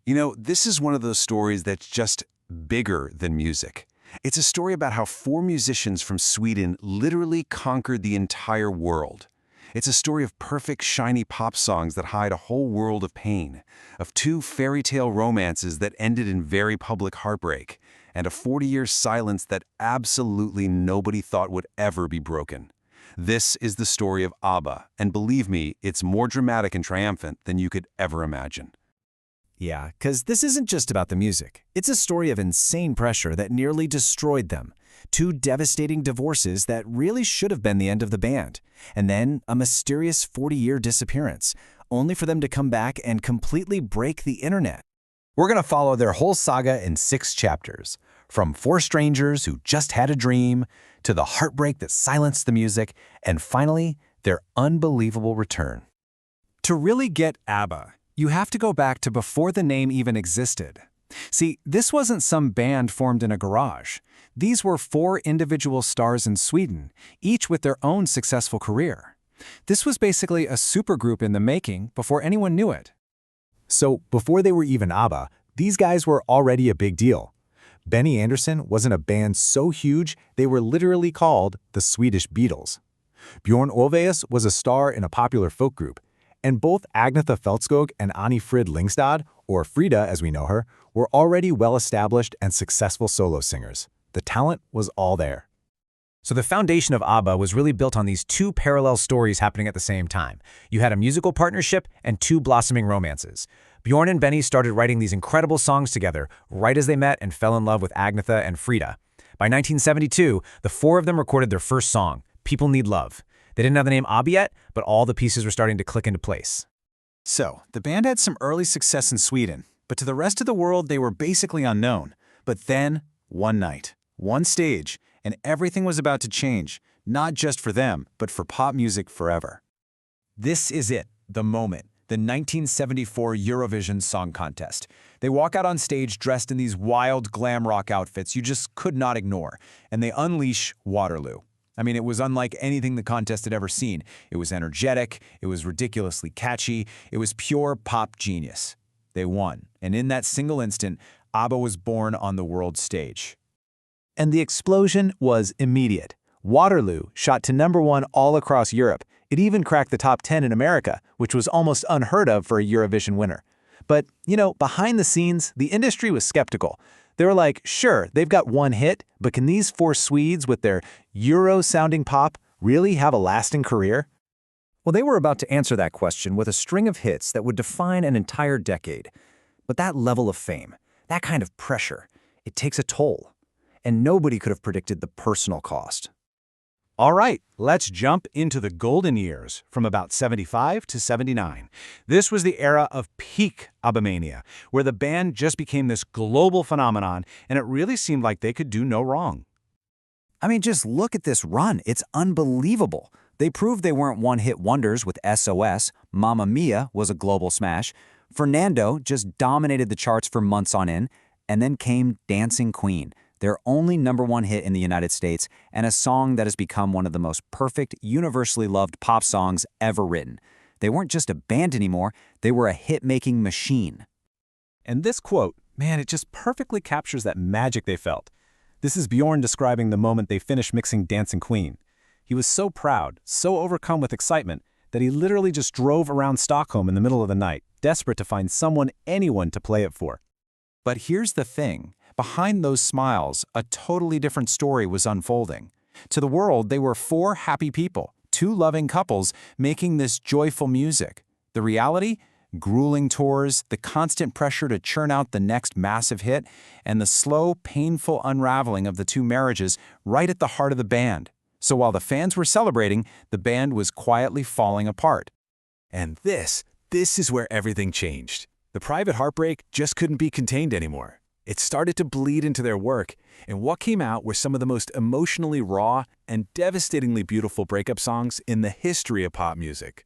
This is one of those stories that's just bigger than music. It's a story about how four musicians from Sweden literally conquered the entire world. It's a story of perfect, shiny pop songs that hide a whole world of pain, of two fairy tale romances that ended in very public heartbreak, and a 40-year silence that absolutely nobody thought would ever be broken. This is the story of ABBA, and believe me, it's more dramatic and triumphant than you could ever imagine. Yeah, because this isn't just about the music. It's a story of insane pressure that nearly destroyed them. Two devastating divorces that really should have been the end of the band. And then a mysterious 40-year disappearance, only for them to come back and completely break the internet. We're going to follow their whole saga in 6 chapters, from four strangers who just had a dream, to the heartbreak that silenced the music, and finally, their unbelievable return. To really get ABBA, you have to go back to before the name even existed. See, this wasn't some band formed in a garage. These were 4 individual stars in Sweden, each with their own successful career. This was basically a supergroup in the making before anyone knew it. So, before they were even ABBA, these guys were already a big deal. Benny Andersson wasn't a band so huge they were literally called the Swedish Beatles. Bjorn Ulvaeus was a star in a popular folk group, and both Agnetha Fältskog and Annie Frid Lyngstad, or Frida as we know her, were already well-established and successful solo singers. The talent was all there. So the foundation of ABBA was really built on these 2 parallel stories happening at the same time. You had a musical partnership and 2 blossoming romances. Bjorn and Benny started writing these incredible songs together right as they met and fell in love with Agnetha and Frida. By 1972, the 4 of them recorded their first song, People Need Love. They didn't have the name ABBA yet, but all the pieces were starting to click into place. So, the band had some early success in Sweden, but to the rest of the world they were basically unknown. But then, one night, one stage, and everything was about to change, not just for them, but for pop music forever. This is it, the moment, the 1974 Eurovision Song Contest. They walk out on stage dressed in these wild glam rock outfits you just could not ignore, and they unleash Waterloo. I mean, it was unlike anything the contest had ever seen. It was energetic, it was ridiculously catchy, it was pure pop genius. They won, and in that single instant, ABBA was born on the world stage. And the explosion was immediate. Waterloo shot to #1 all across Europe. It even cracked the top 10 in America, which was almost unheard of for a Eurovision winner. But, behind the scenes, the industry was skeptical. They were like, sure, they've got one hit, but can these 4 Swedes with their Euro-sounding pop really have a lasting career? Well, they were about to answer that question with a string of hits that would define an entire decade. But that level of fame, that kind of pressure, it takes a toll. And nobody could have predicted the personal cost. All right, let's jump into the golden years, from about 75 to 79. This was the era of peak ABBA-mania, where the band just became this global phenomenon, and it really seemed like they could do no wrong. I mean, just look at this run. It's unbelievable. They proved they weren't one-hit wonders with SOS. Mamma Mia was a global smash. Fernando just dominated the charts for months on end. And then came Dancing Queen, their only #1 hit in the United States, and a song that has become one of the most perfect, universally loved pop songs ever written. They weren't just a band anymore, they were a hit-making machine. And this quote, man, it just perfectly captures that magic they felt. This is Bjorn describing the moment they finished mixing Dancing Queen. He was so proud, so overcome with excitement, that he literally just drove around Stockholm in the middle of the night, desperate to find anyone to play it for. But here's the thing. Behind those smiles, a totally different story was unfolding. To the world, they were 4 happy people, 2 loving couples, making this joyful music. The reality? Grueling tours, the constant pressure to churn out the next massive hit, and the slow, painful unraveling of the 2 marriages right at the heart of the band. So while the fans were celebrating, the band was quietly falling apart. And this is where everything changed. The private heartbreak just couldn't be contained anymore. It started to bleed into their work, and what came out were some of the most emotionally raw and devastatingly beautiful breakup songs in the history of pop music.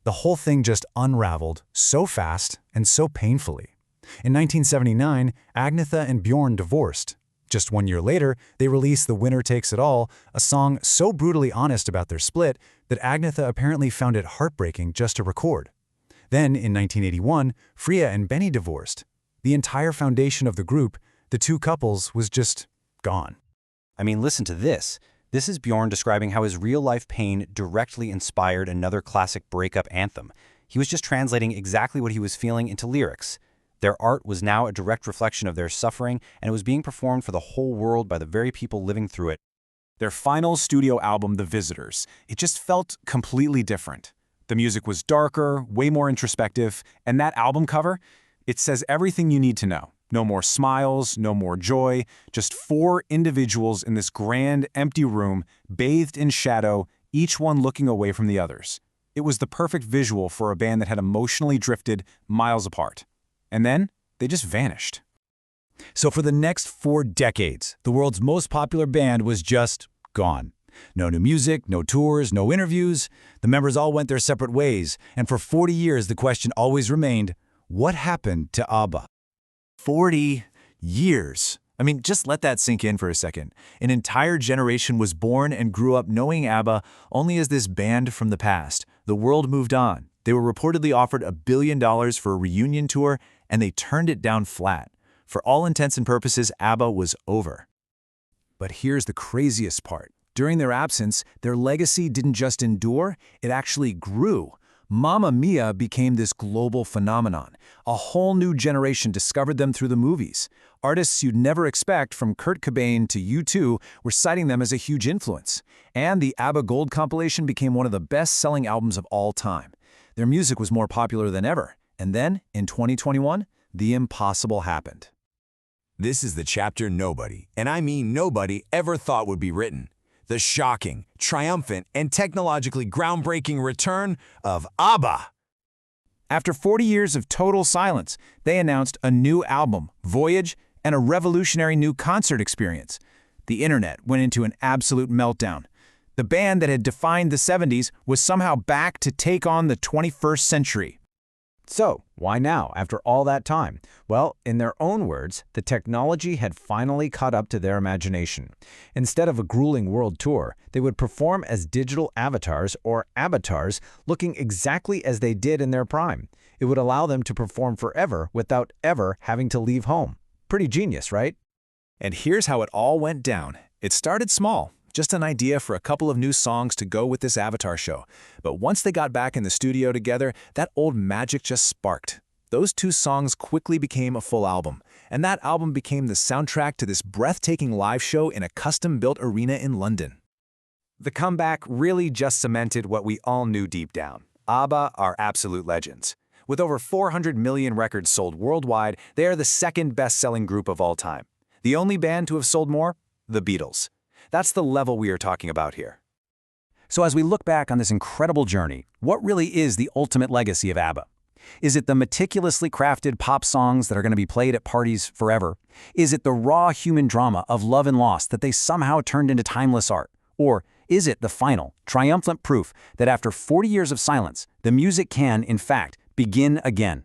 The whole thing just unraveled so fast and so painfully. In 1979, Agnetha and Bjorn divorced. Just 1 year later, they released The Winner Takes It All, a song so brutally honest about their split that Agnetha apparently found it heartbreaking just to record. Then, in 1981, Freya and Benny divorced. The entire foundation of the group, the two couples, was just gone. I mean, listen to this. This is Bjorn describing how his real-life pain directly inspired another classic breakup anthem. He was just translating exactly what he was feeling into lyrics. Their art was now a direct reflection of their suffering, and it was being performed for the whole world by the very people living through it. Their final studio album, The Visitors, it just felt completely different. The music was darker, way more introspective, and that album cover, it says everything you need to know. No more smiles, no more joy, just four individuals in this grand, empty room, bathed in shadow, each one looking away from the others. It was the perfect visual for a band that had emotionally drifted miles apart. And then, they just vanished. So for the next 4 decades, the world's most popular band was just gone. No new music, no tours, no interviews. The members all went their separate ways, and for 40 years the question always remained, what happened to ABBA? 40 years. I mean, just let that sink in for a second. An entire generation was born and grew up knowing ABBA only as this band from the past. The world moved on. They were reportedly offered $1 billion for a reunion tour, and they turned it down flat. For all intents and purposes, ABBA was over. But here's the craziest part. During their absence, their legacy didn't just endure, it actually grew. Mamma Mia became this global phenomenon. A whole new generation discovered them through the movies. Artists you'd never expect, from Kurt Cobain to U2, were citing them as a huge influence. And the ABBA Gold compilation became one of the best-selling albums of all time. Their music was more popular than ever. And then, in 2021, the impossible happened. This is the chapter nobody, and I mean nobody, ever thought would be written. The shocking, triumphant, and technologically groundbreaking return of ABBA. After 40 years of total silence, they announced a new album, Voyage, and a revolutionary new concert experience. The internet went into an absolute meltdown. The band that had defined the 70s was somehow back to take on the 21st century. So, why now, after all that time? Well, in their own words, the technology had finally caught up to their imagination. Instead of a grueling world tour, they would perform as digital avatars or avatars, looking exactly as they did in their prime. It would allow them to perform forever without ever having to leave home. Pretty genius, right? And here's how it all went down. It started small. Just an idea for a couple of new songs to go with this Avatar show. But once they got back in the studio together, that old magic just sparked. Those 2 songs quickly became a full album, and that album became the soundtrack to this breathtaking live show in a custom-built arena in London. The comeback really just cemented what we all knew deep down. ABBA are absolute legends. With over 400 million records sold worldwide, they are the second best-selling group of all time. The only band to have sold more? The Beatles. That's the level we are talking about here. So as we look back on this incredible journey, what really is the ultimate legacy of ABBA? Is it the meticulously crafted pop songs that are going to be played at parties forever? Is it the raw human drama of love and loss that they somehow turned into timeless art? Or is it the final, triumphant proof that after 40 years of silence, the music can, in fact, begin again?